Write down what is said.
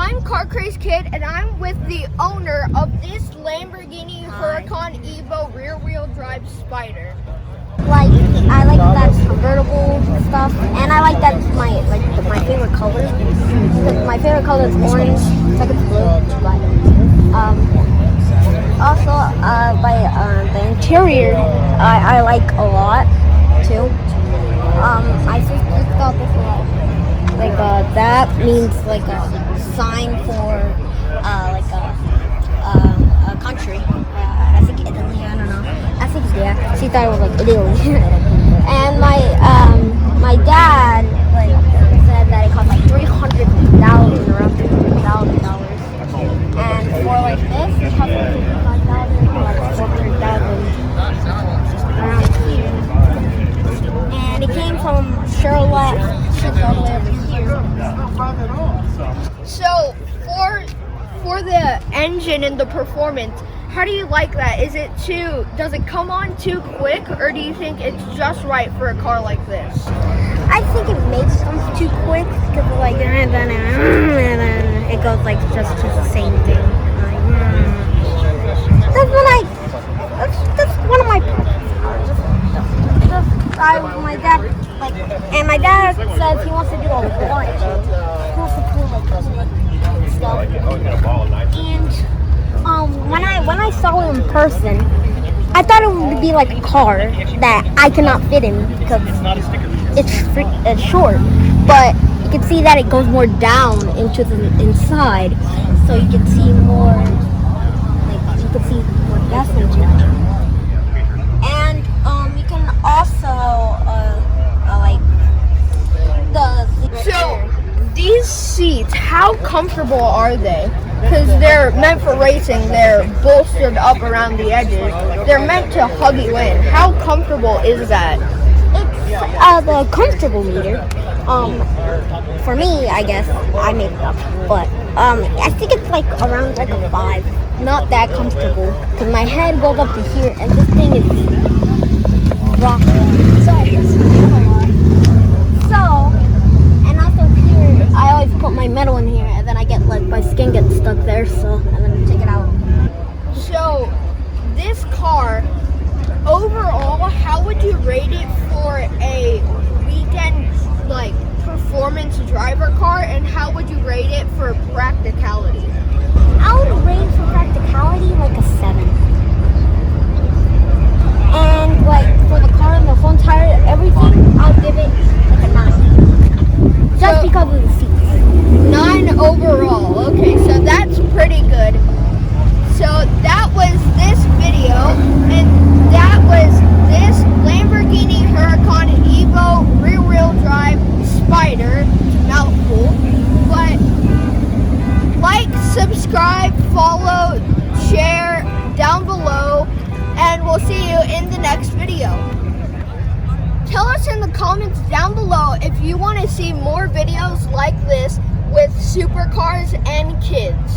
I'm Car Craze Kid, and I'm with the owner of this Lamborghini Huracan EVO rear-wheel drive Spyder. Like, I like that convertible stuff, and I like that my favorite color. My favorite color is orange. Second is blue. But also the interior I like a lot too. I just thought this was like that means like a sign for like a country. I think Italy. I don't know. I think yeah. She thought it was like Italy. And my dad like said that it cost like $300,000, around $300,000. And for like this, it cost like $55,000 or like $400,000 around here. And it came from Charlotte, shipped all the way over here. So for the engine and the performance, how do you like that? Does it come on too quick, or do you think it's just right for a car like this? I think it makes them too quick because like and then it goes like just to the same thing. That's one of my preferences. My dad my dad says he wants to do a launch. He wants to pull like stuff. And when I saw it in person, I thought it would be like a car that I cannot fit in because it's short. But you can see that it goes more down into the inside, so you can see more. Like you can see more depth into it. And you can also So these seats, how comfortable are they? Because they're meant for racing. They're bolstered up around the edges. They're meant to hug you in. How comfortable is that? It's the comfortable meter. For me, I guess I made it up, but I think it's like around like a 5. Not that comfortable because my head goes up to here, and this thing is rocking. And also here, I always put my metal in here, and then I get like my skin gets stuck there. So and then take it out. So this car, overall, how would you rate it for a weekend like performance driver car, and how would you rate it for practicality? I would rate it for practicality like a 7. And like for the car and the whole entire everything, I'll give it like a 9. Just because of the seats. 9 overall. Okay, so that's pretty good. So that was this video, and that was this Lamborghini Huracan EVO rear-wheel drive Spyder. It's a mouthful. But like, subscribe, follow, share down below, and we'll see you in the next video. Tell us in the comments down below if you want to see more videos like this with supercars and kids.